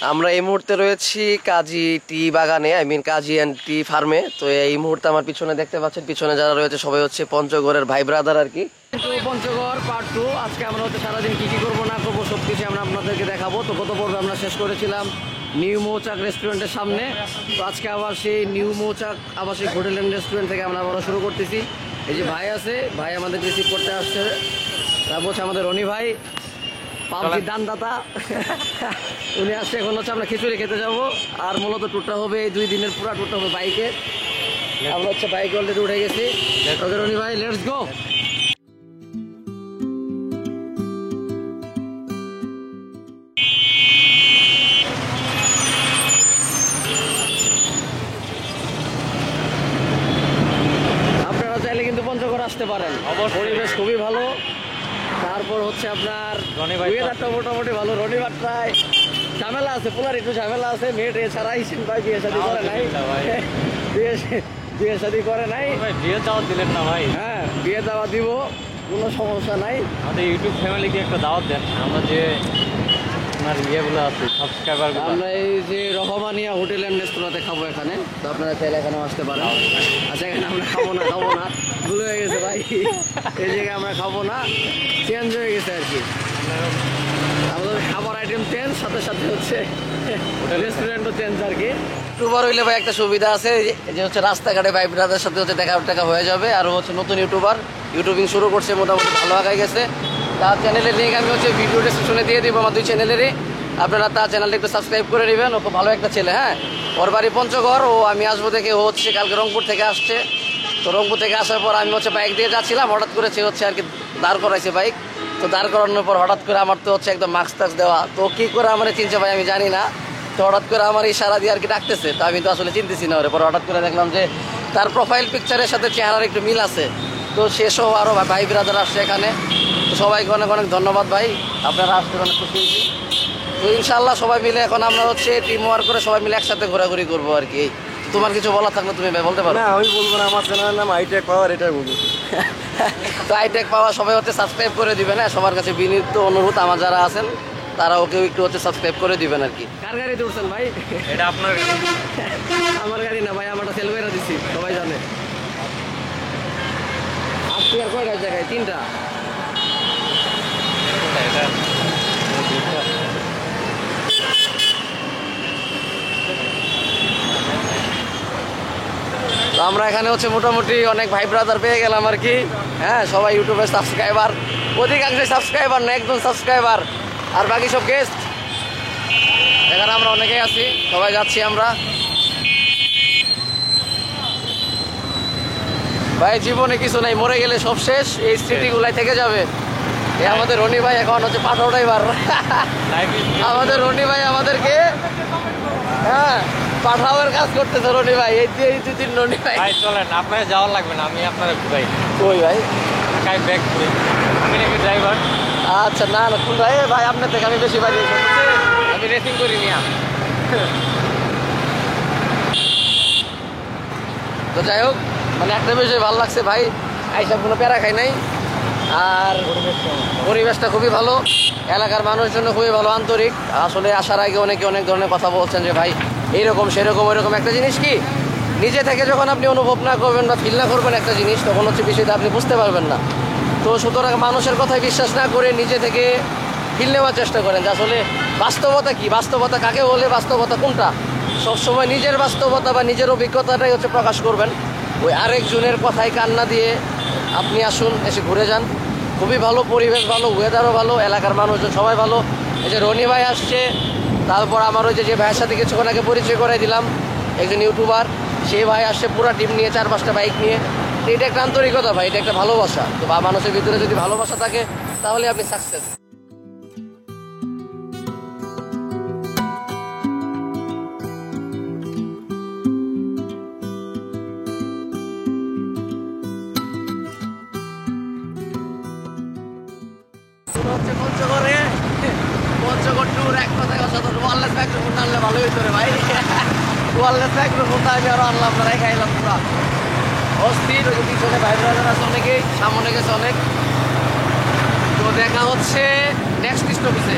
আমরা এই মুহূর্তে রয়েছি কাজী টি বাগানে, কাজী অ্যান্ড টি ফার্মে। তো এই মুহূর্তে আমার পিছনে দেখতে পাচ্ছেন, পিছনে যারা রয়েছে সবাই হচ্ছে পঞ্চগড়ের ভাই ব্রাদার আর কি। পঞ্চগড় পার্ট 2। আজকে আমরা হচ্ছে সারাদিন কি কি করবো না করবো সব কিছু আমরা আপনাদেরকে দেখাবো। তো গত পর্বে আমরা শেষ করেছিলাম নিউ মৌচাক রেস্টুরেন্টের সামনে। তো আজকে আবার সেই নিউ মৌচাক আবাসিক হোটেল অ্যান্ড রেস্টুরেন্ট থেকে আমরা আবার শুরু করতেছি। এই যে ভাই আছে, ভাই আমাদের রিসিভ করতে আসছে। তারপর হচ্ছে আমাদের রনি ভাই, পাবজি দানদাতা, উনি আসছে। এখন হচ্ছে আমরা খিচুড়ি খেতে যাবো। আর মূলত ট্যুরটা হবে এই 2 দিনের পুরো ট্যুরটা হবে বাইকে। আমরা হচ্ছে বাইকে অলরেডি উঠে গেছি। ওকে রনি ভাই, লেটস গো। আপনারা চাইলে কিন্তু পঞ্চগড় আসতে পারেন, পরিবেশ খুবই ভালো। তারপর হচ্ছে আপনার ওয়েদারটা মোটামুটি ভালো। রনিবারটায় ঝামেলা আছে, পোলার একটু ঝামেলা আছে। মেয়ে টেয়ে ছাড়া হিসেন ভাই বিয়ে শাদী করে নাই, বিয়ে শাদী করে নাই। বিয়ে দাওয়াত দিলেন না ভাই? হ্যাঁ, বিয়ে দাওয়াত দিব, কোনো সমস্যা নাই। আমাদের ইউটিউব ফ্যামিলিকে একটা দাওয়াত দেন। আমরা যে আপনার ইয়েগুলো আছে সাবস্ক্রাইবার, আমরা এই যে রহমানিয়া হোটেল অ্যান্ড রেস্তোরাঁতে খাবো এখানে। তো আপনারা চাইলে এখানেও আসতে পারেন। আচ্ছা, এখানে আমরা খাবো না ভুল হয়ে গেছে ভাই। এই জায়গায় আমরা খাবো না, চেঞ্জ হয়ে গেছে আর কি। আমাদের খাবার আইটেম চেঞ্জ, সাথে সাথে হচ্ছে রেস্টুরেন্টও চেঞ্জ আর কি। ইউটিউবার হইলে ভাই একটা সুবিধা আছে, যে হচ্ছে রাস্তাঘাটে ভাই ব্রাদার সাথে হচ্ছে দেখা হয়ে যাবে। আর হচ্ছে নতুন ইউটিউবিং শুরু করছে, মোটামুটি ভালো আগায় গেছে। তার চ্যানেলের লিঙ্ক আমি হচ্ছে ভিডিও ডেসক্রিপশনে দিয়ে দিব, আমার 2 চ্যানেলেরই। আপনারা তার চ্যানেলটা একটু সাবস্ক্রাইব করে নেবেন। ও খুব ভালো একটা ছেলে। হ্যাঁ, ওর বাড়ি পঞ্চগড়। ও আমি আসবো দেখে ও হচ্ছে কালকে রংপুর থেকে আসছে। তো রংপুর থেকে আসার পর আমি হচ্ছে বাইক দিয়ে যাচ্ছিলাম, হঠাৎ করে সে হচ্ছে আর কি দাঁড় করাইছে বাইক। তো দাঁড় করানোর পর হঠাৎ করে আমার তো হচ্ছে একদম মাস্ক টাস্ক দেওয়া, তো কী করে আমার চিনছে ভাই আমি জানি না। তো হঠাৎ করে আমার ইশারা দিয়ে আর কি ডাকতেছে। তো আমি তো আসলে চিনতেছি না ওরে। পর হঠাৎ করে দেখলাম যে তার প্রোফাইল পিকচারের সাথে চেহারার একটু মিল আছে। তো সেসব আরও ভাই ব্রাদার আসছে এখানে। তো সবাইকে অনেক অনেক ধন্যবাদ ভাই, আপনারা আসতে অনেক খুশি হয়েছি। তো ইনশাল্লাহ সবাই মিলে এখন আমরা হচ্ছে টিম ওয়ার্ক করে সবাই মিলে একসাথে ঘোরাঘুরি করবো আর কি। তোমার কিছু বলার থাকলে তুমি বলতে পারো। না, আমি বলবো না, আমার চ্যানেলের নাম আইটেক পাওয়ার, এটাই বলবো। তো আইটেক পাওয়ার সবাই হচ্ছে সাবস্ক্রাইব করে দিবেন। হ্যাঁ, সবার কাছে বিনীত অনুরোধ, আমার যারা আছেন তারা ওকেও একটু হচ্ছে সাবস্ক্রাইব করে দিবেন আর কি। কার গাড়িতে উঠছেন ভাই? এটা আপনার আমার গাড়ি না ভাই, আমারটা সেল করে দিচ্ছি, সবাই জানে। আপনি আর কয়টা জায়গায়? 3টা। তো আমরা এখানে হচ্ছে মোটামুটি অনেক ভাই ব্রাদার পেয়ে গেলাম আর কি। হ্যাঁ, সবাই ইউটিউবের সাবস্ক্রাইবার, অধিকাংশই সাবস্ক্রাইবার না, একজন সাবস্ক্রাইবার। আর বাকি সব গেস্ট। এখানে আমরা অনেকেই আছি, সবাই যাচ্ছি আমরা। ভাই জীবনে কিছু নাই, মরে গেলে সব শেষ, এই স্মৃতিগুলাই থেকে যাবে। এই আমাদের রনি ভাই এখন হচ্ছে পাঠাও ড্রাইভার। আমাদের রনি ভাই আমাদেরকে হ্যাঁ পাঠাওয়ার কাজ করতেছে রনি ভাই। এই 2-3 রনি ভাই। চলেন, আপনার যাওয়ার লাগবে না, আমি আপনার ঘুরাই। কই ভাই? ব্যাগ ঘুরে আমি নাকি ড্রাইভার। আচ্ছা, না না কোন ভাই? ভাই আপনার থেকে আমি বেশি বাড়ি, আমি রেসিং করি নিয়া। তো যাই হোক, মানে একটা বিষয় ভালো লাগছে ভাই, আইসা কোনো প্যারা খাই নাই। আর পরিবেশটা খুবই ভালো, এলাকার মানুষের জন্য খুবই ভালো, আন্তরিক। আসলে আসার আগে অনেকে অনেক ধরনের কথা বলছেন যে ভাই এইরকম সেরকম ওইরকম। একটা জিনিস কি, নিজে থেকে যখন আপনি অনুভব না করবেন বা ফিল না করবেন একটা জিনিস, তখন হচ্ছে বিষয়টা আপনি বুঝতে পারবেন না। তো সুতরাং মানুষের কথায় বিশ্বাস না করে নিজে থেকে ফিল নেওয়ার চেষ্টা করেন যে আসলে বাস্তবতা কি, বাস্তবতা কাকে বলে, বাস্তবতা কোনটা। সবসময় নিজের বাস্তবতা বা নিজের অভিজ্ঞতাটাই হচ্ছে প্রকাশ করবেন। ওই আরেকজনের কথায় কান্না দিয়ে আপনি আসুন, এসে ঘুরে যান। খুবই ভালো পরিবেশ, ভালো ওয়েদারও ভালো, এলাকার মানুষজন সবাই ভালো। এই যে রনি ভাই আসছে, তারপর আমার ওই যে ভাইয়ের সাথে কিছুক্ষণ আগে পরিচয় করাই দিলাম, একজন ইউটিউবার, সেই ভাই আসছে পুরা টিম নিয়ে, 4-5টা বাইক নিয়ে। তো এটা একটা আন্তরিকতা ভাই, এটা একটা ভালোবাসা। তো বা মানুষের ভিতরে যদি ভালোবাসা থাকে তাহলে আপনি সাকসেস। পঞ্চগড় ট্যুর এক কথায় অসাধারণ। ওয়ারলেস মাইক্রোফোন আনলে ভালো হইতো রে ভাই। ওয়ারলেস মাইক্রোফোনটা আমি আরো আনলাম না, খাইলাম পুরা অস্থির। ওই পিছনে ভাই ব্রাদার আছে অনেকেই, সামনে গেছে অনেক। তো দেখা হচ্ছে নেক্সট স্টপেজে।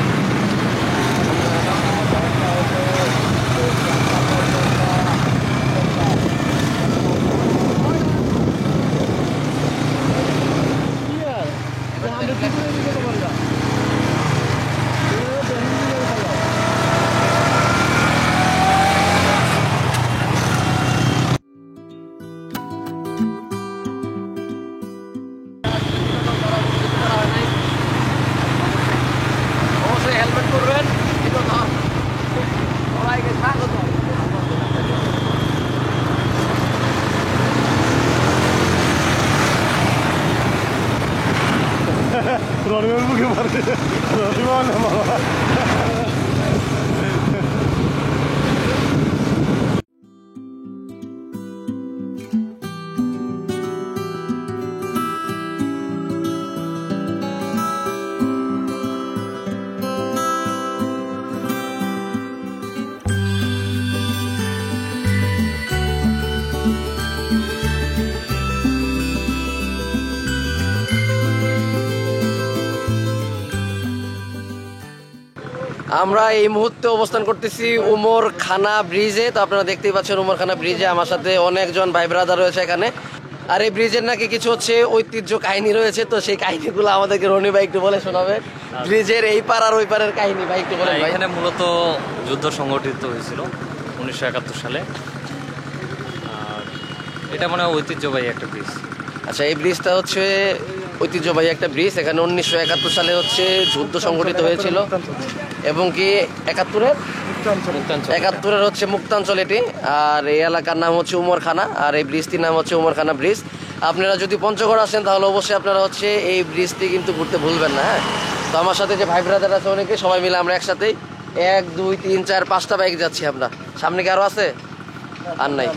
আমরা এই মুহূর্তে অবস্থান করতেছি উমর খানা ব্রিজে। তো আপনারা দেখতেই পাচ্ছেন উমর খানা ব্রিজে আমার সাথে অনেকজন ভাই ব্রাদার রয়েছে এখানে। আর এই ব্রিজের নাকি কিছু হচ্ছে ঐতিহ্য কাহিনী রয়েছে, তো সেই কাহিনীগুলো আমাদেরকে রনি ভাই একটু বলে শোনাবে। ব্রিজের এই পার আর ওই পারের কাহিনী ভাই একটু বলেন ভাই। এখানে মূলত যুদ্ধ সংগঠিত হয়েছিল 1971 সালে। আর এটা মনে হয় ঐতিহ্যবাহী একটা ব্রিজ। আচ্ছা, এই ব্রিজটা হচ্ছে ঐতিহ্যবাহী একটা ব্রিজ। এখানে 1971 সালে হচ্ছে যুদ্ধ সংগঠিত হয়েছিল এবং কি 71-এর হচ্ছে মুক্তাঞ্চল এটি। আর এই এলাকার নাম হচ্ছে উমরখানা, আর এই ব্রিজটির নাম হচ্ছে উমরখানা ব্রিজ। আপনারা যদি পঞ্চগড় আসেন তাহলে অবশ্যই আপনারা হচ্ছে এই ব্রিজটি কিন্তু ঘুরতে ভুলবেন না। হ্যাঁ, তো আমার সাথে যে ভাই ব্রাদার আছে অনেকে, সবাই মিলে আমরা একসাথেই 1 2 3 4 5টা বাইক যাচ্ছি আমরা। সামনে কি আরো আছে? আর নাই।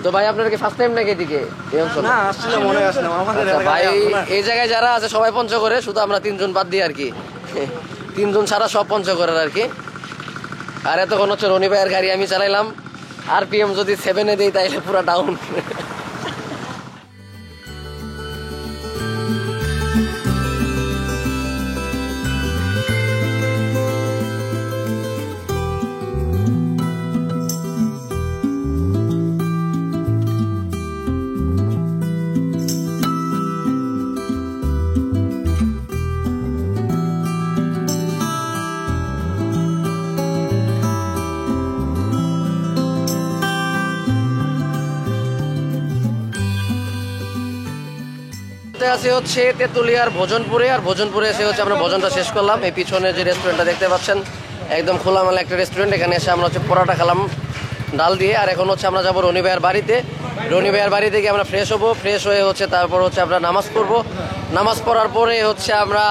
তো ভাই আপনারা কি ফার্স্ট টাইম নাকি এদিকে এই অঞ্চলে? না, আসলে মনে আসলাম আমাদের আচ্ছা ভাই, এলাকায় এই জায়গায় যারা আছে সবাই পঞ্চগড়ে, শুধু আমরা 3 জন বাদ দিই আর কি। 3 জন ছাড়া সব পঞ্চগড়ের আর কি। আর এতক্ষণ হচ্ছে রনি ভাইয়ের গাড়ি আমি চালাইলাম। RPM যদি 7-এ দিই তাইলে পুরো ডাউন। আছে হচ্ছে তেতুলিয়ার ভোজনপুরে, আর ভোজনপুরে এসে হচ্ছে আমরা ভোজনটা শেষ করলাম। এই পিছনে যে রেস্টুরেন্টটা দেখতে পাচ্ছেন একদম খোলামেলা একটা রেস্টুরেন্ট। এখানে এসে আমরা হচ্ছে পরোটা খেলাম ডাল দিয়ে। আর এখন হচ্ছে আমরা যাবো রনি ভাইয়ের বাড়িতে। রনি ভাইয়ের বাড়ি থেকে আমরা ফ্রেশ হবো, ফ্রেশ হয়ে হচ্ছে তারপর হচ্ছে আমরা নামাজ পড়বো। নামাজ পড়ার পরে হচ্ছে আমরা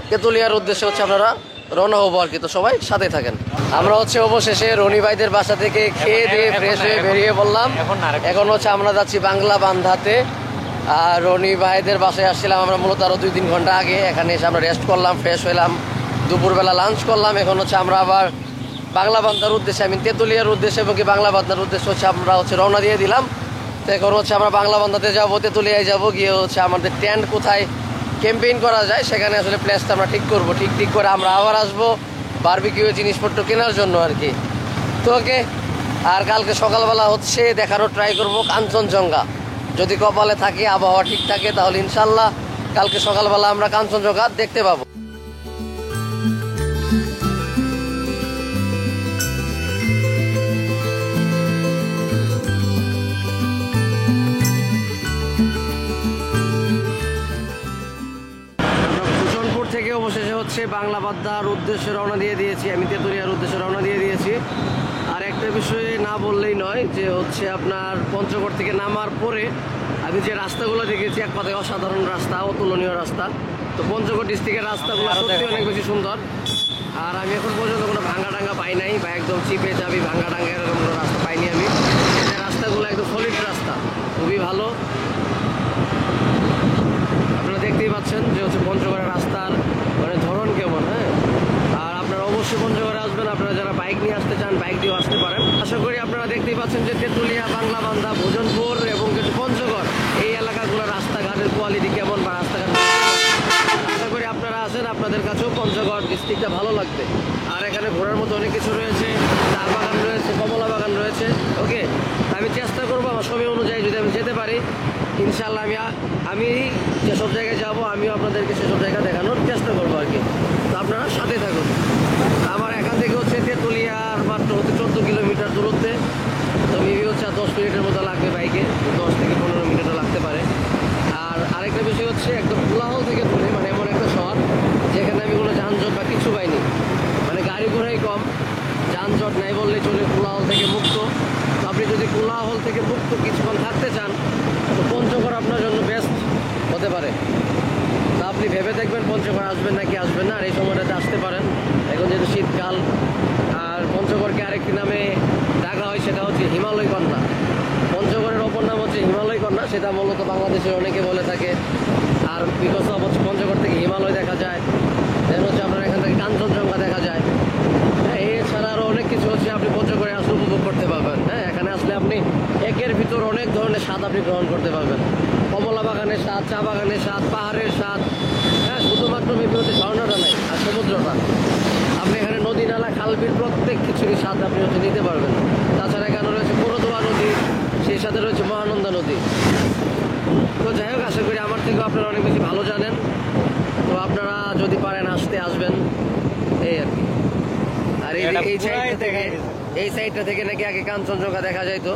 তেতুলিয়ার উদ্দেশ্যে হচ্ছে আপনারা রওনা হবো আর কি। তো সবাই সাথে থাকেন। আমরা হচ্ছে অবশেষে রনি ভাইদের বাসা থেকে খেয়ে দিয়ে ফ্রেশ হয়ে বেরিয়ে পড়লাম। এখন হচ্ছে আমরা যাচ্ছি বাংলা বান্ধাতে। আর রনি ভাইদের বাসায় আসছিলাম আমরা মূলত আরও 2-3 ঘন্টা আগে। এখানে এসে আমরা রেস্ট করলাম, ফ্রেশ হইলাম, দুপুরবেলা লাঞ্চ করলাম। এখন হচ্ছে আমরা আবার বাংলা বান্ধার উদ্দেশ্যে, তেতুলিয়ার উদ্দেশ্যে এবং কি বাংলা বান্ধার উদ্দেশ্যে হচ্ছে আমরা হচ্ছে রওনা দিয়ে দিলাম। তো এখন হচ্ছে আমরা বাংলা বান্ধাতে যাবো, তেতুলিয়ায় যাবো, গিয়ে হচ্ছে আমাদের টেন্ট কোথায় ক্যাম্পেইন করা যায় সেখানে আসলে প্লেসটা আমরা ঠিক করবো। ঠিক করে আমরা আবার আসবো বারবিকিউ জিনিসপত্র কেনার জন্য আর কি। তো ওকে, আর কালকে সকালবেলা হচ্ছে দেখানোর ট্রাই করবো কাঞ্চনজঙ্ঘা। যদি কপালে থাকে, আবহাওয়া ঠিক থাকে, তাহলে ইনশাল্লাহ কালকে সকালবেলা আমরা কাঞ্চনজঙ্ঘা দেখতে পাবো। ভূষণপুর থেকে অবশেষে হচ্ছে বাংলা বান্ধার উদ্দেশ্যে রওনা দিয়ে দিয়েছি, আমি তেতুলিয়ার উদ্দেশ্যে রওনা দিয়ে দিয়েছি। আর একটা বিষয়ে না বললেই নয় যে হচ্ছে আপনার পঞ্চগড় থেকে নামার পরে আমি যে রাস্তাগুলো দেখেছি এক কথায় অসাধারণ রাস্তা, অতুলনীয় রাস্তা। তো পঞ্চগড় ডিস্ট্রিক্টের রাস্তাগুলো সত্যি অনেক বেশি সুন্দর। আর আমি এখন পর্যন্ত কোনো ভাঙ্গা টাঙ্গা পাই নাই, বা একদম চিপে যাবি ভাঙ্গা টাঙ্গা এরকম কোনো রাস্তা পাইনি আমি। রাস্তাগুলো একদম সলিড রাস্তা, খুবই ভালো। আপনারা দেখতেই পাচ্ছেন যে হচ্ছে পঞ্চগড়ের রাস্তার মানে ধরন কেমন। হ্যাঁ, আর আপনারা অবশ্যই পঞ্চগড়ে আসবেন। আপনারা যারা বাইক নিয়ে আসতে চান বাইক দিয়েও আসতে পারেন। আশা করি আপনারা দেখতেই পাচ্ছেন যে তেতুলিয়া, বাংলা বান্ধা, ভোজনপুর এবং কিছু পঞ্চগড় এই এলাকাগুলোর রাস্তাঘাটের কোয়ালিটি কেমন বা রাস্তাঘাট। আশা করি আপনারা আসেন, আপনাদের কাছেও পঞ্চগড় ডিস্ট্রিক্টটা ভালো লাগবে। আর এখানে ঘোরার মতো অনেক কিছু রয়েছে, চা বাগান রয়েছে, কমলা বাগান রয়েছে। ওকে, আমি চেষ্টা করবো আমার সময় অনুযায়ী যদি আমি যেতে পারি ইনশাল্লাহ আমি যেসব জায়গায় যাবো আমিও আপনাদেরকে সেসব জায়গা দেখানোর চেষ্টা করবো আর কি। তো আপনারা সাথে থাকুন। আমার এখান থেকে হচ্ছে তেতুলিয়ার মাত্র হচ্ছে 14 কিলোমিটার দূরত্বে। তো মেবি হচ্ছে 10 মিনিটের মতো লাগবে বাইকে, 10 থেকে 15 মিনিটও লাগতে পারে। আর আরেকটা বিষয় হচ্ছে একদম কোলাহল থেকে দূরে, মানে এমন একটা শহর যেখানে আমি কোনো যানজট বা কিছু পাইনি, মানে গাড়ি ঘোড়াই কম, যানজট নাই বললে চলে, কোলাহল থেকে মুক্ত। তো আপনি যদি কোলাহল থেকে মুক্ত কিছুক্ষণ থাকতে চান তো পঞ্চগড় আপনার জন্য বেস্ট হতে পারে। তো আপনি ভেবে দেখবেন পঞ্চগড় আসবেন নাকি আসবেন না। আর এই সময়টাতে আসতে পারেন, এখন যেহেতু শীতকাল। আর পঞ্চগড়কে আরেকটি নামে ডাকা হয়, সেটা হচ্ছে হিমালয় কন্যা। পঞ্চগড়ের অপর নাম হচ্ছে হিমালয় কন্যা, সেটা মূলত বাংলাদেশের অনেকে বলে থাকে। আর বিকজ অফ হচ্ছে পঞ্চগড় থেকে হিমালয় দেখা যায়, দেন হচ্ছে আপনার এখান থেকে কাঞ্চনজঙ্ঘা দেখা যায়। হ্যাঁ, এছাড়া আরও অনেক কিছু হচ্ছে আপনি পঞ্চগড়ে আসলে উপভোগ করতে পারবেন। হ্যাঁ, এখানে আসলে আপনি একের ভিতর অনেক ধরনের স্বাদ আপনি গ্রহণ করতে পারবেন। কমলা বাগানের স্বাদ, চা বাগানের স্বাদ, পাহাড়ের স্বাদ। হ্যাঁ, শুধুমাত্র মেবি হচ্ছে ঝর্ণাটা নাই আর সমুদ্রটা। আপনি আলবির প্রত্যেক কিছুরই স্বাদ আপনি হচ্ছে নিতে পারবেন। তাছাড়া এখানে রয়েছে করদোয়া নদী, সেই সাথে রয়েছে মহানন্দা নদী। তো যাই হোক, আশা করি আমার থেকেও আপনারা অনেক বেশি ভালো জানেন। তো আপনারা যদি পারেন আসবেন এই আর কি। আর এই সাইডটা থেকে নাকি আগে কাঞ্চনজঙ্ঘা দেখা যাইতো।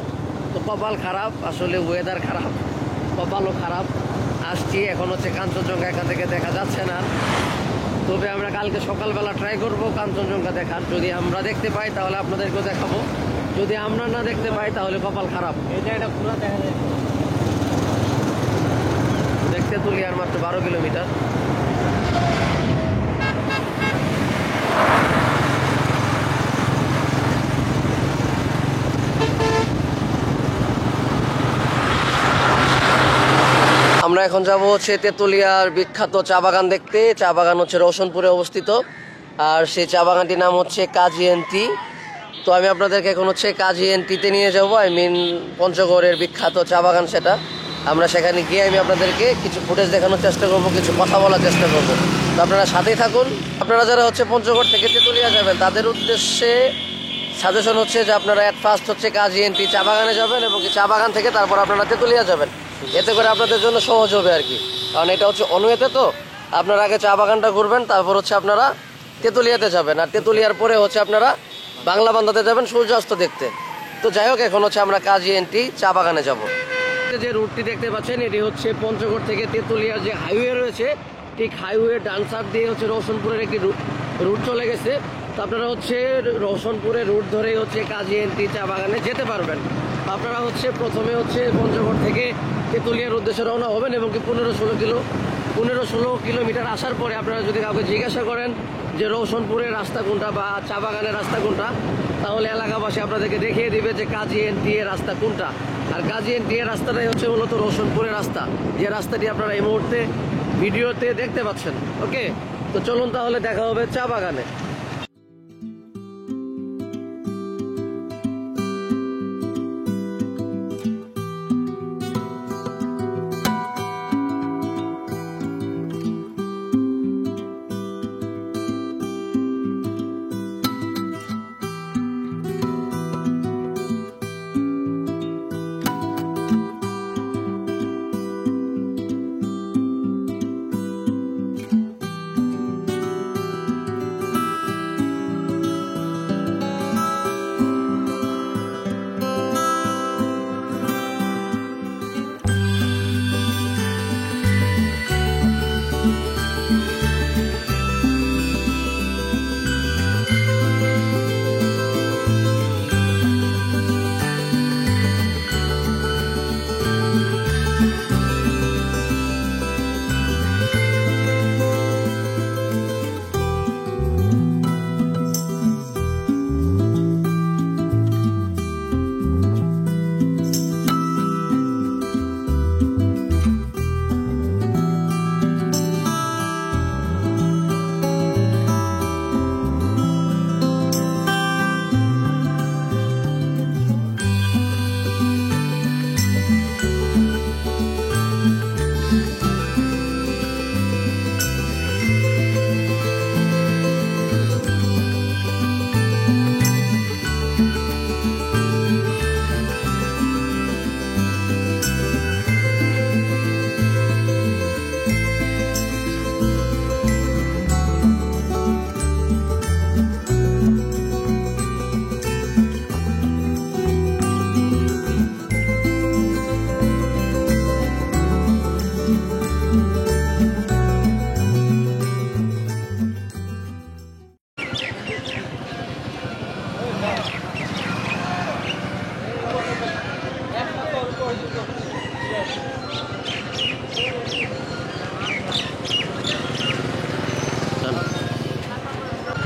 তো কপাল খারাপ, আসলে ওয়েদার খারাপ, কপালও খারাপ। আসছি, এখন হচ্ছে কাঞ্চনজঙ্ঘা এখান থেকে দেখা যাচ্ছে না। তবে আমরা কালকে সকালবেলা ট্রাই করব কাঞ্চনজঙ্ঘা দেখার। যদি আমরা দেখতে পাই তাহলে আপনাদেরকেও দেখাবো, যদি আমরা না দেখতে পাই তাহলে কপাল খারাপ। এই জায়গাটা পুরো দেখা যায়, দেখতে তুলি আর মাত্র 12 কিলোমিটার। আমরা এখন যাব হচ্ছে তেঁতুলিয়ার বিখ্যাত চা বাগান দেখতে। চা বাগান হচ্ছে রওশনপুরে অবস্থিত, আর সেই চা বাগানটির নাম হচ্ছে কাজী এন্ড টি। তো আমি আপনাদেরকে এখন হচ্ছে কাজী এন্ড টিতে নিয়ে যাবো। পঞ্চগড়ের বিখ্যাত চা বাগান সেটা। আমরা সেখানে গিয়ে আমি আপনাদেরকে কিছু ফুটেজ দেখানোর চেষ্টা করব, কিছু কথা বলার চেষ্টা করব। তো আপনারা সাথেই থাকুন। আপনারা যারা হচ্ছে পঞ্চগড় থেকে তেঁতুলিয়া যাবেন তাদের উদ্দেশ্যে সাজেশন হচ্ছে যে আপনারা এট ফার্স্ট হচ্ছে কাজী এন্ড টি চা বাগানে যাবেন, এবং চা বাগান থেকে তারপর আপনারা তেঁতুলিয়া যাবেন। এতে করে আপনাদের জন্য সহজ হবে আর কি, কারণ এটা হচ্ছে অনওয়েতে। তো আপনারা আগে চা বাগানটা ঘুরবেন, তারপর হচ্ছে আপনারা তেঁতুলিয়াতে যাবেন, আর তেঁতুলিয়ার পরে হচ্ছে আপনারা বাংলা বান্ধাতে যাবেন সূর্যাস্ত দেখতে। তো যাই হোক, এখন হচ্ছে আমরা কাজী এন্ড টি চা বাগানে যাব। যে রুটটি দেখতে পাচ্ছেন, এটি হচ্ছে পঞ্চগড় থেকে তেঁতুলিয়ার যে হাইওয়ে রয়েছে, ঠিক হাইওয়ে ডান সাইড দিয়ে হচ্ছে রওশনপুরের একটি রুট চলে গেছে। তো আপনারা হচ্ছে রওশনপুরের রুট ধরেই হচ্ছে কাজী এন্ড টি চা বাগানে যেতে পারবেন। আপনারা হচ্ছে প্রথমে হচ্ছে পঞ্চগড় থেকে তেঁতুলিয়ার উদ্দেশ্যে রওনা হবেন, এবং কি 15-16 কিলোমিটার আসার পরে আপনারা যদি কাউকে জিজ্ঞাসা করেন যে রওশনপুরের রাস্তা কোনটা বা চা বাগানের রাস্তা কোনটা, তাহলে এলাকাবাসী আপনাদেরকে দেখিয়ে দিবে যে কাজী এন্ড টি এর রাস্তা কোনটা। আর কাজী এন্ড টি এর রাস্তাটাই হচ্ছে মূলত রওশনপুরের রাস্তা, যে রাস্তাটি আপনারা এই মুহূর্তে ভিডিওতে দেখতে পাচ্ছেন। ওকে, তো চলুন তাহলে দেখা হবে চা বাগানে।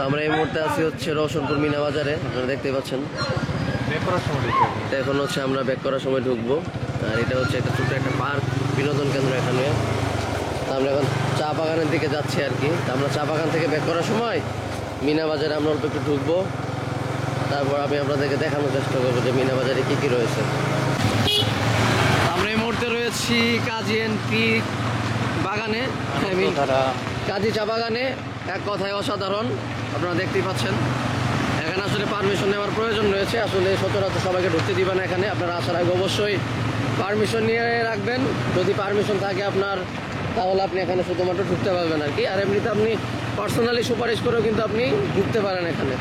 আমরা এই মুহূর্তে আছি হচ্ছে রওশনপুর মিনা বাজারে, আপনারা দেখতে পাচ্ছেন। এখন হচ্ছে আমরা ব্যাক করার সময় ঢুকবো, আর এটা হচ্ছে একটা ছোট্ট একটা পার্ক, বিনোদন কেন্দ্র এখানে। আমরা এখন চা বাগানের দিকে যাচ্ছি আর কি। আমরা চা বাগান থেকে ব্যাক করার সময় মিনা বাজারে আমরা অল্প একটু ঢুকবো, তারপর আমি আপনাদেরকে দেখানোর চেষ্টা করবো যে মিনা বাজারে কী কী রয়েছে। আমরা এই মুহূর্তে রয়েছি কাজী এন্ড টি বাগানে, কাজী চা বাগানে। এক কথায় অসাধারণ, আপনারা দেখতেই পাচ্ছেন। আসলে পারমিশন নেওয়ার প্রয়োজন রয়েছে। আসলে সচরাচর সবাইকে ঢুকতে দিবে না এখানে। আপনারা আসার আগে অবশ্যই পারমিশন নিয়ে রাখবেন। যদি পারমিশন থাকে আপনার, তাহলে আপনি এখানে শুধুমাত্র ঢুকতে পারবেন আর কি। আর এমনিতে আপনি পার্সোনালি সুপারিশ করেও কিন্তু আপনি ঢুকতে পারেন এখানে।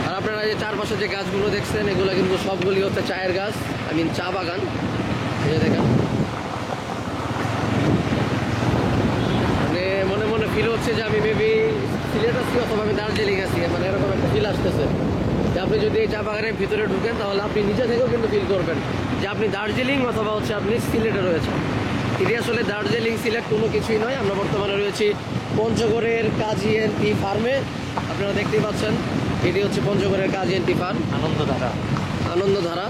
আর আপনারা যে চারপাশে যে গাছগুলো দেখছেন, এগুলো কিন্তু সবগুলি হচ্ছে চায়ের গাছ, চা বাগান। এই যে দেখেন, মানে মনে মনে ফিল হচ্ছে যে আমি মেবি সিলেট আছি অথবা আমি দার্জিলিং আছি, মানে এরকম একটা ফিল আসতেছে। যে আপনি যদি এই চা বাগানের ভিতরে ঢুকেন, তাহলে আপনি নিজে থেকেও কিন্তু ফিল করবেন যে আপনি দার্জিলিং অথবা হচ্ছে আপনি সিলেটে রয়েছেন। এটি আসলে দার্জিলিং সিলেট কোনো কিছুই নয়। আমরা বর্তমানে রয়েছি পঞ্চগড়ের কাজী এন্ড টি ফার্মে। আপনারা দেখতেই পাচ্ছেন, এটি হচ্ছে পঞ্চগড়ের কাজী এন্ড টি ফার্ম, আনন্দধারা।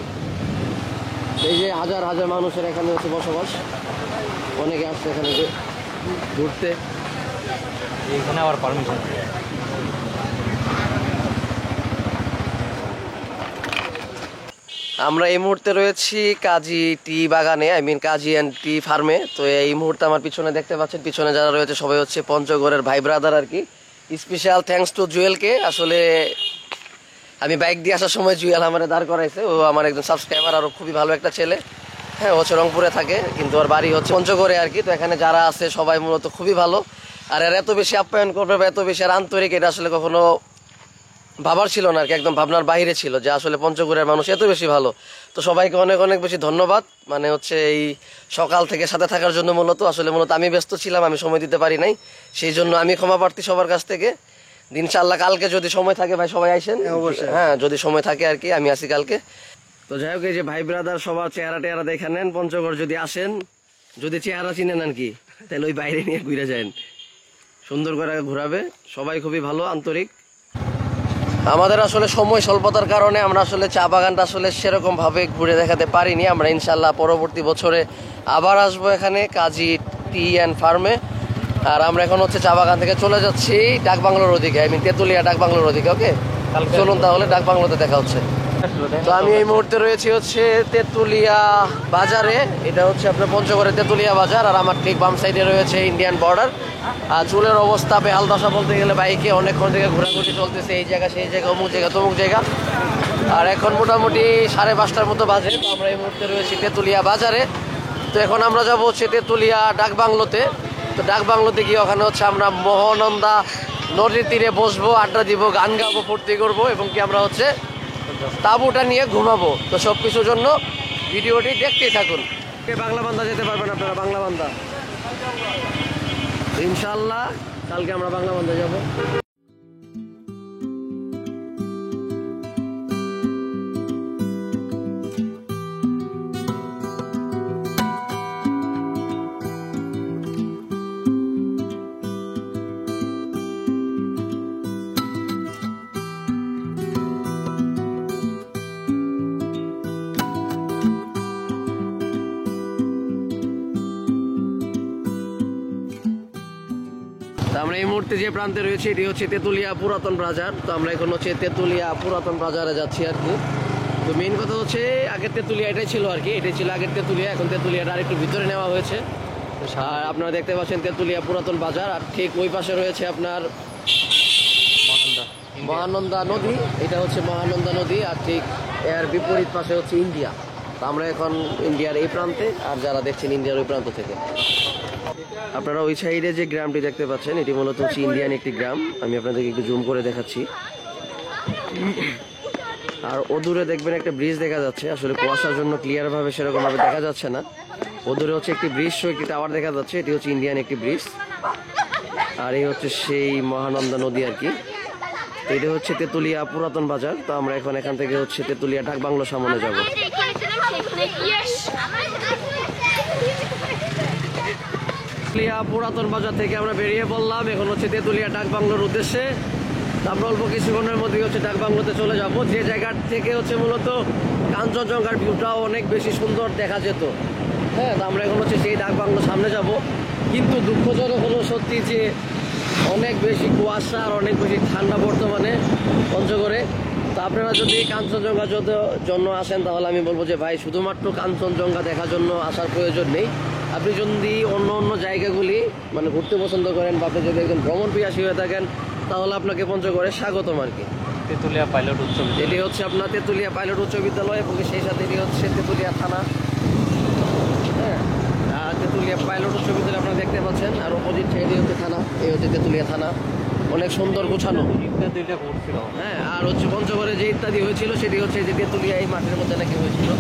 এই যে হাজার হাজার মানুষের এখানে হচ্ছে বসবাস, অনেকে আসছে এখানে ঘুরতে। এখানে আবার পারমিশন। আমরা এই মুহূর্তে রয়েছি কাজী টি বাগানে, কাজী এন্ড টি ফার্মে। তো এই মুহূর্তে আমার পিছনে দেখতে পাচ্ছেন, পিছনে যারা রয়েছে সবাই হচ্ছে পঞ্চগড়ের ভাই ব্রাদার আর কি। স্পেশাল থ্যাঙ্কস টু জুয়েলকে। আসলে আমি বাইক দিয়ে আসার সময় জুয়েল আমার দাঁড় করাইছে। ও আমার একজন সাবস্ক্রাইবার, আরও খুবই ভালো একটা ছেলে। হ্যাঁ, ও হচ্ছে রংপুরে থাকে, কিন্তু ওর বাড়ি হচ্ছে পঞ্চগড়ে আর কি। তো এখানে যারা আছে সবাই মূলত খুবই ভালো। আর এর এত বেশি আপ্যায়ন করবে বা এত বেশি আর আন্তরিক, এটা আসলে কখনো ভাবার ছিল না আর কি। একদম ভাবনার বাইরে ছিল যে আসলে পঞ্চগড়ের মানুষ এত বেশি ভালো। তো সবাইকে অনেক অনেক বেশি ধন্যবাদ। মানে হচ্ছে এই সকাল থেকে সাথে থাকার জন্য। মূলত আমি ব্যস্ত ছিলাম, আমি সময় দিতে পারি নাই, সেই জন্য আমি ক্ষমা প্রার্থী সবার কাছ থেকে। ইনশাআল্লাহ কালকে যদি সময় থাকে ভাই সবাই আইসেন। হ্যাঁ, যদি সময় থাকে আর কি, আমি আসি কালকে। তো যাই হোক, এই যে ভাই ব্রাদার সবার চেহারা টেহারা দেখে নেন। পঞ্চগড় যদি আসেন, যদি চেহারা চিনে নেন কি, তাহলে ওই বাইরে নিয়ে ঘুরে যান, সুন্দর করে ঘুরাবে। সবাই খুবই ভালো, আন্তরিক। আমাদের আসলে সময় স্বল্পতার কারণে আমরা আসলে চা বাগানটা আসলে সেরকম ভাবে ঘুরে দেখাতে পারিনি। আমরা ইনশাল্লাহ পরবর্তী বছরে আবার আসবো এখানে কাজী টি অ্যান্ড ফার্মে। আর আমরা এখন হচ্ছে চা বাগান থেকে চলে যাচ্ছি ডাকবাংলোর ওদিকে, তেঁতুলিয়া ডাকবাংলোর ওদিকে। ওকে, চলুন তাহলে ডাকবাংলোতে দেখা হচ্ছে। তো আমি এই মুহূর্তে রয়েছি হচ্ছে তেঁতুলিয়া বাজারে। এটা হচ্ছে আপনার পঞ্চগড়ের তেঁতুলিয়া বাজার। আর আমার ঠিক বাম সাইডে রয়েছে ইন্ডিয়ান বর্ডার। আর চুলের অবস্থা বেহাল দশা বলতে গেলে, বাইকে অনেকক্ষণ থেকে ঘোরাঘুরি চলতেছে, এই জায়গা সেই জায়গা, অমুক জায়গা তমুক জায়গা। আর এখন মোটামুটি 5:30টার মতো বাজে। তো আমরা এই মুহূর্তে রয়েছি তেঁতুলিয়া বাজারে। তো এখন আমরা যাবো হচ্ছে তেঁতুলিয়া ডাকবাংলোতে। তো ডাকবাংলোতে গিয়ে ওখানে হচ্ছে আমরা মহানন্দা নদীর তীরে বসবো, আড্ডা দিব, গান গাবো, ফুর্তি করবো, এবং কি আমরা হচ্ছে তাঁবুটা নিয়ে ঘুমাবো। তো সব কিছুর জন্য ভিডিওটি দেখতেই থাকুন। বাংলা বান্দা যেতে পারবেন আপনারা, বাংলা বান্দা ইনশাল্লাহ কালকে আমরা বাংলা বান্দা যাবো। আমরা এই মুহূর্তে যে প্রান্তে রয়েছে, এটি হচ্ছে তেঁতুলিয়া পুরাতন বাজার। তো আমরা এখন হচ্ছে তেঁতুলিয়া পুরাতন বাজারে যাচ্ছি আর কি। তো মেইন কথা হচ্ছে আগের তেঁতুলিয়া এটাই ছিল আর কি, এটাই ছিল আগের তেঁতুলিয়া। এখন তেঁতুলিয়াটা আর একটু ভিতরে নেওয়া হয়েছে। আর আপনারা দেখতে পাচ্ছেন তেঁতুলিয়া পুরাতন বাজার। আর ঠিক ওই পাশে রয়েছে আপনার মহানন্দা নদী। এটা হচ্ছে মহানন্দা নদী। আর ঠিক এর বিপরীত পাশে হচ্ছে ইন্ডিয়া। তো আমরা এখন ইন্ডিয়ার এই প্রান্তে, আর যারা দেখছেন ইন্ডিয়ার ওই প্রান্ত থেকে। আপনারা ওই সাইডে যে গ্রামটি দেখতে পাচ্ছেন, এটি মূলত হচ্ছে ইন্ডিয়ান একটি গ্রাম। আমি আপনাদেরকে একটু জুম করে দেখাচ্ছি। আর ওদূরে দেখবেন একটা ব্রিজ দেখা যাচ্ছে। আসলে কুয়াশার জন্য ক্লিয়ার ভাবে সেরকম ভাবে দেখা যাচ্ছে না। ওদূরে হচ্ছে একটি ব্রিজ, একটি টাওয়ার দেখা যাচ্ছে। এটি হচ্ছে ইন্ডিয়ান একটি ব্রিজ। আর এই হচ্ছে সেই মহানন্দা নদী আর কি। তো এটা হচ্ছে তেঁতুলিয়া পুরাতন বাজার। তো আমরা এখন এখান থেকে হচ্ছে তেঁতুলিয়া ডাকবাংলো সামনে যাবো। তেঁতুলিয়া পুরাতন বাজার থেকে আমরা বেরিয়ে পড়লাম। এখন হচ্ছে তেঁতুলিয়া ডাকবাংলোর উদ্দেশ্যে। আমরা অল্প কিছুক্ষণের মধ্যে হচ্ছে ডাকবাংলোতে চলে যাব, যে জায়গা থেকে হচ্ছে মূলত কাঞ্চনজঙ্ঘার ভিউটাও অনেক বেশি সুন্দর দেখা যেত। হ্যাঁ, তো আমরা এখন হচ্ছে সেই ডাকবাংলোর সামনে যাব। কিন্তু দুঃখজনক হলো সত্যি যে অনেক বেশি কুয়াশা আর অনেক বেশি ঠান্ডা বর্তমানে পঞ্চগড়ে। তো আপনারা যদি কাঞ্চনজঙ্ঘা জন্য আসেন, তাহলে আমি বলবো যে ভাই শুধুমাত্র কাঞ্চনজঙ্ঘা দেখার জন্য আসার প্রয়োজন নেই। আপনি যদি অন্য অন্য জায়গাগুলি ঘুরতে পছন্দ করেন, বা আপনি যদি একজন ভ্রমণ পিয়াসী হয়ে থাকেন, তাহলে আপনাকে পঞ্চগড়ে স্বাগতম আর কি। তেতুলিয়া পাইলট উচ্চ এটি বিদ্যালয়। হচ্ছে আপনার তেতুলিয়া পাইলট উচ্চ বিদ্যালয় এবং সেই সাথে এটি হচ্ছে তেতুলিয়া থানা। হ্যাঁ, তেতুলিয়া পাইলট উচ্চ বিদ্যালয় আপনারা দেখতে পাচ্ছেন, আর অপোজিট সাইডে হচ্ছে থানা। এই হচ্ছে তেতুলিয়া থানা, অনেক সুন্দর গোছানো। দুইটা ঘুরছিল। হ্যাঁ, আর হচ্ছে পঞ্চগড়ে যে ইত্যাদি হয়েছিল সেটি হচ্ছে যে তেতুলিয়া এই মাঠের মধ্যে নাকি হয়েছিল।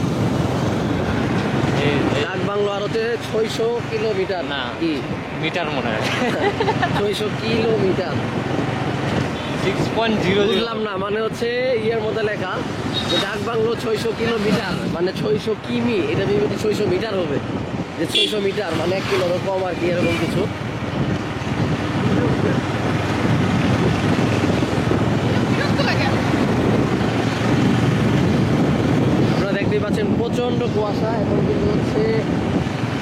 ডাক বাংলো আর হচ্ছে 600 কিলোমিটার না কি মিটার মনে হয় 600 কিলোমিটার 6.00। বুঝলাম না, মানে হচ্ছে ইয়ের মধ্যে লেখা যে ডাক বাংলো 600 কিলোমিটার মানে 600 কিমি, এটা ভেবে 600 মিটার হবে, যে 600 মিটার মানে 1 কিলোর কম আর কি, এরকম কিছু। আপনারা দেখতেই পাচ্ছেন প্রচন্ড কুয়াশা। এখন কিন্তু হচ্ছে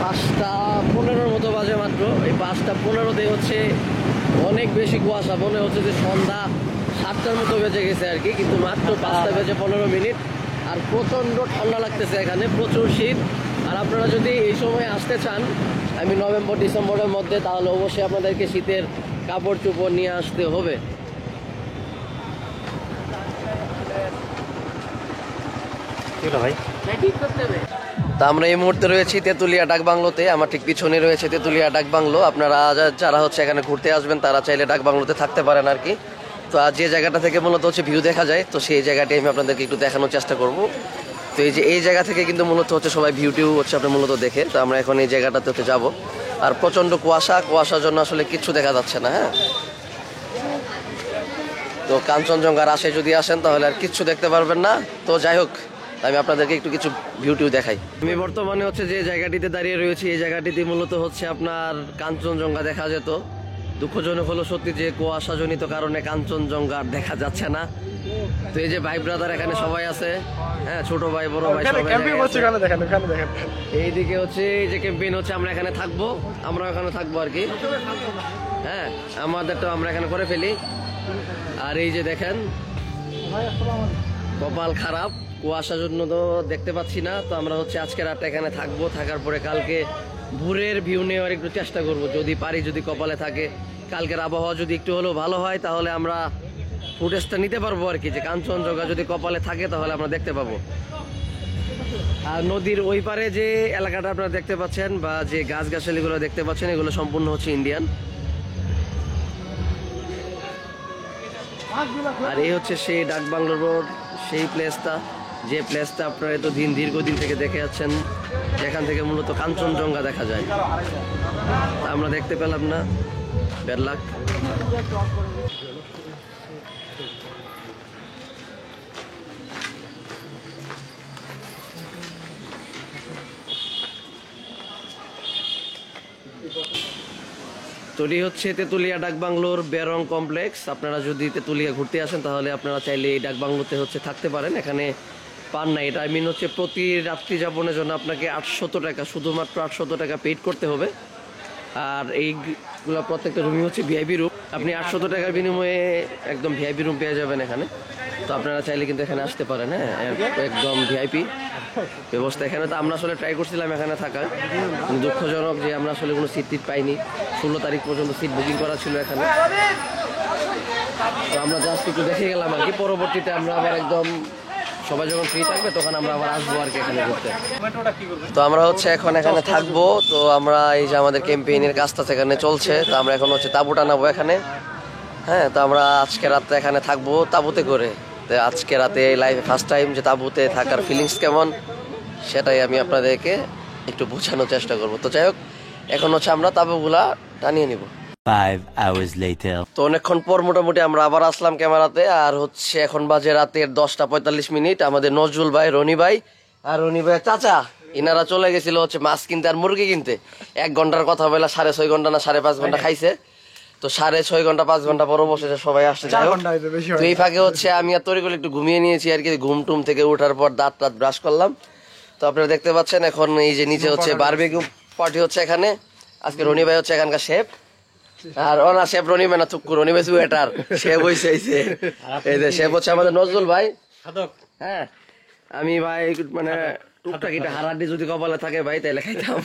5:15 মতো বাজে মাত্র। এই 5:15 হচ্ছে অনেক বেশি কুয়াশা, মনে হচ্ছে যে সন্ধ্যা 7টার মতো বেজে গেছে আর কি, কিন্তু মাত্র 5:15। আর প্রচন্ড ঠান্ডা লাগতেছে এখানে, প্রচুর শীত। আর আপনারা যদি এই সময় আসতে চান, আমি নভেম্বর ডিসেম্বরের মধ্যে, তাহলে অবশ্যই আপনাদেরকে শীতের কাপড় চোপড় নিয়ে আসতে হবে। ভাই তা আমরা এই মুহূর্তে রয়েছি তেতুলিয়া ডাক বাংলোতে। আমার ঠিক পিছনে রয়েছে তেতুলিয়া ডাক বাংলো। আপনারা যারা হচ্ছে এখানে ঘুরতে আসবেন তারা চাইলে ডাক বাংলোতে থাকতে পারেন আর কি। তো আর যে জায়গাটা থেকে মূলত হচ্ছে ভিউ দেখা যায়, তো সেই জায়গাটি আমি আপনাদেরকে একটু দেখানোর চেষ্টা করব। তো এই যে এই জায়গা থেকে কিন্তু মূলত হচ্ছে সবাই ভিউটিও হচ্ছে আপনি মূলত দেখে। তো আমরা এখন এই জায়গাটাতে হচ্ছে যাবো। আর প্রচণ্ড কুয়াশার জন্য আসলে কিচ্ছু দেখা যাচ্ছে না। হ্যাঁ, তো কাঞ্চনজঙ্ঘার আশায় যদি আসেন তাহলে আর কিচ্ছু দেখতে পারবেন না। তো যাই হোক, আমি আপনাদেরকে একটু কিছু ভিউটিও দেখাই। আমি বর্তমানে হচ্ছে যে জায়গাটিতে দাঁড়িয়ে রয়েছি, এই জায়গাটিতে মূলত হচ্ছে আপনার কাঞ্চনজঙ্ঘা দেখা যেত। দুঃখজনক হলো সত্যি যে কুয়াশাজনিত কারণে কাঞ্চনজঙ্ঘা দেখা যাচ্ছে না। তো এই যে ভাই ব্রাদার এখানে সবাই আছে, হ্যাঁ, ছোট ভাই বড় ভাই সবাই এইদিকে হচ্ছে এই যে ক্যাম্পেইন হচ্ছে, আমরা এখানে থাকবো, আমরা এখানে থাকবো আর কি। হ্যাঁ, আমাদেরটা আমরা এখানে করে ফেলি। আর এই যে দেখেন কপাল খারাপ, কুয়াশার জন্য তো দেখতে পাচ্ছি না। তো আমরা হচ্ছে আজকে রাতটা এখানে থাকবো, থাকার পরে কালকে ভোরের ভিউ নেওয়ার একটু চেষ্টা করব, যদি পারি, যদি কপালে থাকে। কালকের আবহাওয়া যদি একটু হলেও ভালো হয় তাহলে আমরা ফুটেজটা নিতে পারবো আর কি, যে কাঞ্চনজঙ্ঘা যদি কপালে থাকে তাহলে আমরা দেখতে পাবো। আর নদীর ওই পারে যে এলাকাটা আপনারা দেখতে পাচ্ছেন বা যে গাছগাছালিগুলো দেখতে পাচ্ছেন, এগুলো সম্পূর্ণ হচ্ছে ইন্ডিয়ান। আর এই হচ্ছে সেই ডাক বাংলো রোড, সেই প্লেসটা, যে প্লেসটা আপনারা এত দীর্ঘদিন থেকে দেখে যাচ্ছেন, যেখান থেকে মূলত কাঞ্চনজঙ্ঘা দেখা যায়। আমরা দেখতে পেলাম না, ব্যাড লাক। তৈরি হচ্ছে তেতুলিয়া ডাক বাংলোর বেরং কমপ্লেক্স। আপনারা যদি তেতুলিয়া ঘুরতে আসেন তাহলে আপনারা চাইলে এই ডাক বাংলোতে হচ্ছে থাকতে পারেন। এখানে পার নাইট, আই মিন হচ্ছে প্রতি রাত্রি যাপনের জন্য আপনাকে 800 টাকা, শুধুমাত্র 800 টাকা পেইড করতে হবে। আর এইগুলো প্রত্যেকটা রুমই হচ্ছে ভিআইপি রুম। আপনি 800 টাকার বিনিময়ে একদম ভিআইপি রুম পেয়ে যাবেন এখানে। তো আপনারা চাইলে কিন্তু এখানে আসতে পারেন। হ্যাঁ, একদম ভিআইপি ব্যবস্থা এখানে। তো আমরা আসলে ট্রাই করছিলাম এখানে থাকার, দুঃখজনক যে আমরা আসলে কোনো সিট টিট পাইনি। 16 তারিখ পর্যন্ত সিট বুকিং করা ছিল এখানে। তো আমরা জাস্ট একটু দেখে গেলাম আর কি। পরবর্তীতে আমরা আবার একদম সবাই যখন ফ্রি থাকবে তখন আমরা আবার আসবো আর কি এখানে ঘুরতে। তো আমরা হচ্ছে এখন এখানে থাকবো। তো আমরা এই যে আমাদের ক্যাম্পেইনের কাজটা সেখানে চলছে। তো আমরা এখন হচ্ছে তাঁবু টানাবো এখানে। হ্যাঁ, তো আমরা আজকে রাতে এখানে থাকবো তাঁবুতে করে। তো আজকে রাতে লাইফে ফার্স্ট টাইম যে তাঁবুতে থাকার ফিলিংস কেমন, সেটাই আমি আপনাদেরকে একটু বোঝানোর চেষ্টা করবো। তো যাই হোক, এখন হচ্ছে আমরা তাঁবুগুলা টানিয়ে নিব। 5 hours later. তো অনেকক্ষণ পর মোটামুটি আমরা আবার আসলাম ক্যামেরাতে। আর হচ্ছে এখন বাজে রাতের 10:45। আমাদের নজরুল ভাই, রনি ভাই আর রনি ভাইয়ের চাচা, ইনারা চলে গেছিল হচ্ছে মাছ কিনতে আর মুরগি কিনতে। 1 ঘন্টার কথা বলে 6.5 ঘন্টা না 5.5 ঘন্টা খাইছে। তো 6.5 ঘন্টা 5 ঘন্টা পর বসে সবাই আসছে। তো এই ফাঁকে হচ্ছে আমি আর তরিকুল একটু ঘুমিয়ে নিয়েছি আর কি। ঘুম টুম থেকে ওঠার পর দাঁত টাত ব্রাশ করলাম। তো আপনারা দেখতে পাচ্ছেন এখন এই যে নিচে হচ্ছে বারবিকিউ পার্টি হচ্ছে এখানে। আজকে রনি ভাই হচ্ছে এখানকার শেফ। আর ওনা শেফ রনি ভাই না, থুক্কু রনি ভাই ওয়েটার, শেফ হইছে। এই যে শেফ হচ্ছে আমাদের নজরুল ভাই। হ্যাঁ, আমি ভাই মানে টুকটাক এটা হারাড্ডি যদি কপালে থাকে ভাই তাইলে খাইতাম।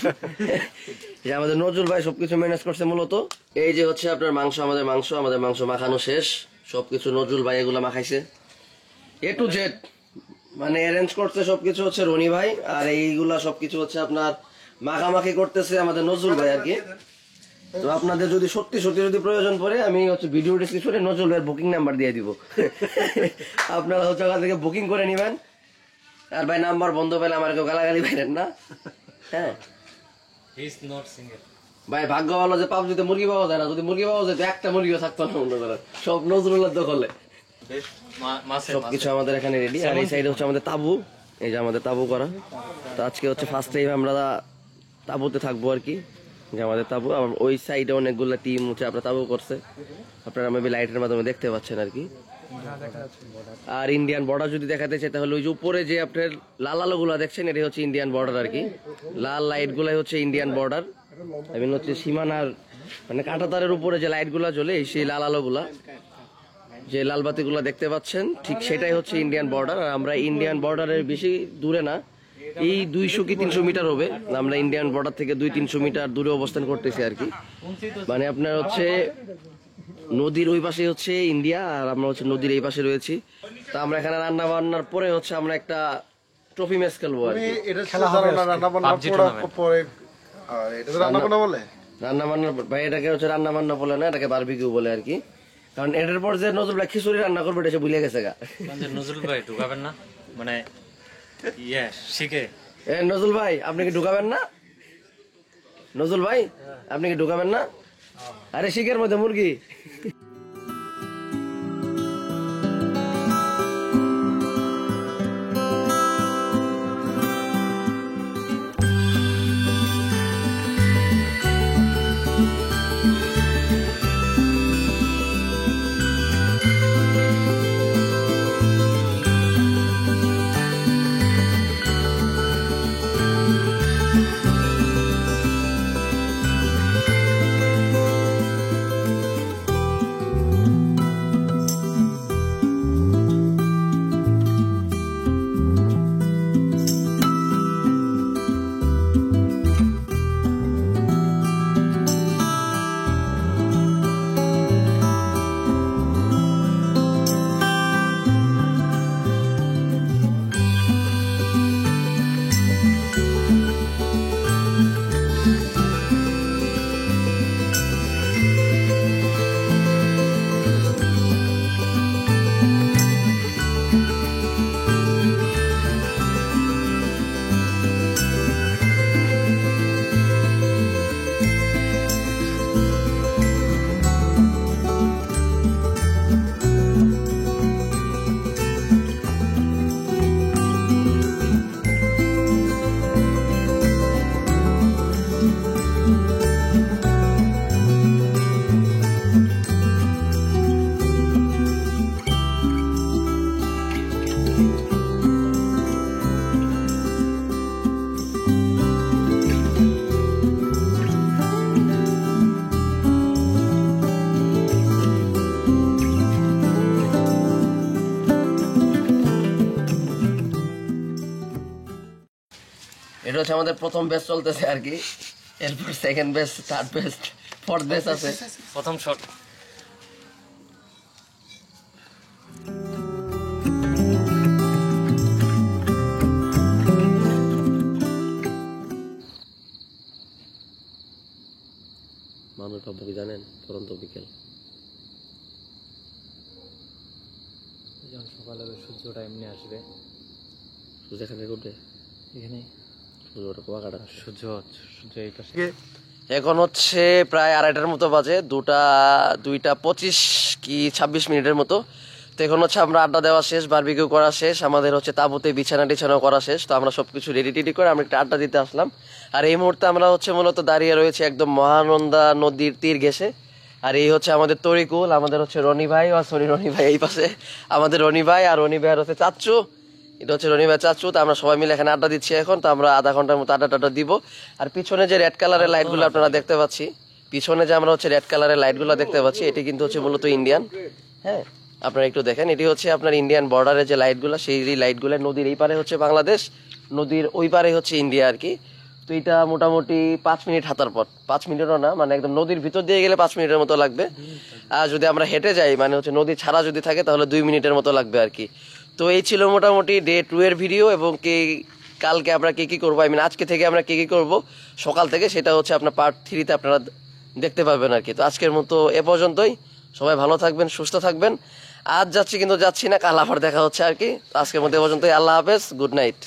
যে আমাদের নজরুল ভাই সবকিছু ম্যানেজ করছে মূলত। এই যে হচ্ছে আপনার মাংস, আমাদের মাংস মাখানো শেষ, সবকিছু নজরুল ভাই এগুলো মাখাইছে। এ টু জেড মানে অ্যারেঞ্জ করতে সবকিছু হচ্ছে রনি ভাই, আর এইগুলা সবকিছু হচ্ছে আপনার মাখামাখি করতেছে আমাদের নজরুল ভাই আর কি। তো আপনাদের যদি সত্যি সত্যি যদি প্রয়োজন পড়ে আমি হচ্ছে ভিডিও ডিসক্রিপশনে নজরুল ভাইয়ের বুকিং নাম্বার দিয়ে দিব, আপনারা হচ্ছে ওখান থেকে বুকিং করে নেবেন। আর ভাই নাম্বার বন্ধ পেলে আমার কেউ গালাগালি পাইলেন না। হ্যাঁ ভাই ভাগ্য ভালো যে পাবজিতে মুরগি পাওয়া যায় না, যদি মুরগি পাওয়া যায় একটা মুরগিও থাকতো না মনে করেন, সব নজরুলের দখলে। সবকিছু আমাদের এখানে রেডি। আর এই সাইডে হচ্ছে আমাদের তাবু, এই যে আমাদের তাবু করা। তো আজকে হচ্ছে ফার্স্ট টাইম আমরা তাবুতে থাকবো আর কি, যে আমাদের তাবু। আবার ওই সাইডে অনেকগুলো টিম হচ্ছে আপনার তাবু করছে, আপনারা মেবি লাইটের মাধ্যমে দেখতে পাচ্ছেন আর কি। আর ইন্ডিয়ান বর্ডার যদি দেখাতে চাই তাহলে ওই যে উপরে যে আপনার লাল আলো গুলা দেখছেন এটি হচ্ছে ইন্ডিয়ান বর্ডার আর কি। লাল লাইট গুলাই হচ্ছে ইন্ডিয়ান বর্ডার, এবং হচ্ছে সীমানার মানে কাঁটাতারের উপরে যে লাইট গুলা জ্বলে সেই লাল আলো গুলা, যে লাল বাতি গুলা দেখতে পাচ্ছেন, ঠিক সেটাই হচ্ছে ইন্ডিয়ান বর্ডার। আর আমরা ইন্ডিয়ান বর্ডারের বেশি দূরে না, এই 200 কি 300 মিটার হবে, আমরা ইন্ডিয়ান বর্ডার থেকে 200-300 মিটার দূরে অবস্থান করতেছি আর কি। মানে আপনার হচ্ছে নদীর ওই পাশে হচ্ছে ইন্ডিয়া, আর আমরা হচ্ছে নদীর এই পাশে রয়েছি। তো আমরা এখানে রান্না বান্নার পরে হচ্ছে আমরা একটা ট্রফি ম্যাচ খেলবো আর কি। রান্না বান্নার ভাই এটাকে হচ্ছে রান্না বান্না বলে না, এটাকে বারবিকিউ বলে আর কি। কারণ এটার পর যে নজরুল ভাই খিচুড়ি রান্না করবে এটা সে ভুলে গেছে গা। নজরুল ভাই ঢুকাবেন না মানে শিখে। নজরুল ভাই আপনি কি ঢুকাবেন না? নজরুল ভাই আপনি কি ঢুকাবেন না? আরে শিখের মধ্যে মুরগি। এটা হচ্ছে আমাদের প্রথম ব্যাচ চলতেছে আর কি, এরপর second batch, third batch, fourth batch আছে। প্রথম শট মানুষ ভাববো কি জানেন, পরন্ত বিকেল যখন সকালে সূর্যটা এমনি আসবে, সূর্য এখানে উঠবে, এখানে সূর্যটা কুয়াকাটা, সূর্য এই পাশে। এখন হচ্ছে প্রায় 2:30টার মতো বাজে, 2:25 কি 26 মিনিটের মতো। তো এখন হচ্ছে আমরা আড্ডা দেওয়া শেষ, বারবিকিউ করা শেষ, আমাদের হচ্ছে তাঁবুতে বিছানা টিছানা করা শেষ। তো আমরা সবকিছু রেডি টেডি করে আমরা একটা আড্ডা দিতে আসলাম। আর এই মুহূর্তে আমরা হচ্ছে মূলত দাঁড়িয়ে রয়েছে একদম মহানন্দা নদীর তীর ঘেঁষে। আর এই হচ্ছে আমাদের তরিকুল, আমাদের হচ্ছে রনি ভাই, রনি ভাই এই পাশে আমাদের রনি ভাই, আর রনি ভাইয়ের হচ্ছে চাচ্চু, এটা হচ্ছে রনি ভাই চাচ্চু। তো আমরা সবাই মিলে এখানে আড্ডা দিচ্ছি এখন। তো আমরা আধা ঘন্টার মতো আড্ডা দিব। আর পিছনে যে রেড কালারের লাইটগুলো আপনারা দেখতে পাচ্ছি, পিছনে যে আমরা হচ্ছে রেড কালারের লাইটগুলো দেখতে পাচ্ছি, এটি কিন্তু হচ্ছে মূলত ইন্ডিয়ান। হ্যাঁ আপনারা একটু দেখেন, এটি হচ্ছে আপনার ইন্ডিয়ান বর্ডারের যে লাইটগুলো, সেই লাইটগুলো নদীর এই পারে হচ্ছে বাংলাদেশ, নদীর ওই পারে হচ্ছে ইন্ডিয়া আর কি। তো এটা মোটামুটি 5 মিনিট হাঁটার পর, 5 মিনিটও না, মানে একদম নদীর ভিতর দিয়ে গেলে 5 মিনিটের মতো লাগবে। আর যদি আমরা হেঁটে যাই, মানে হচ্ছে নদী ছাড়া যদি থাকে তাহলে 2 মিনিটের মতো লাগবে আর কি। তো এই ছিল মোটামুটি ডে 2 এর ভিডিও, এবং কালকে আমরা কি করবো, আজকে থেকে আমরা কি করব সকাল থেকে, সেটা হচ্ছে আপনার পার্ট 3-তে আপনারা দেখতে পাবেন আর কি। তো আজকের মতো এ পর্যন্তই, সবাই ভালো থাকবেন, সুস্থ থাকবেন। আজ যাচ্ছি কিন্তু যাচ্ছি না, কাল আবার দেখা হচ্ছে আর কি। আজকের মতো এ পর্যন্তই, আল্লাহ হাফেজ, গুড নাইট।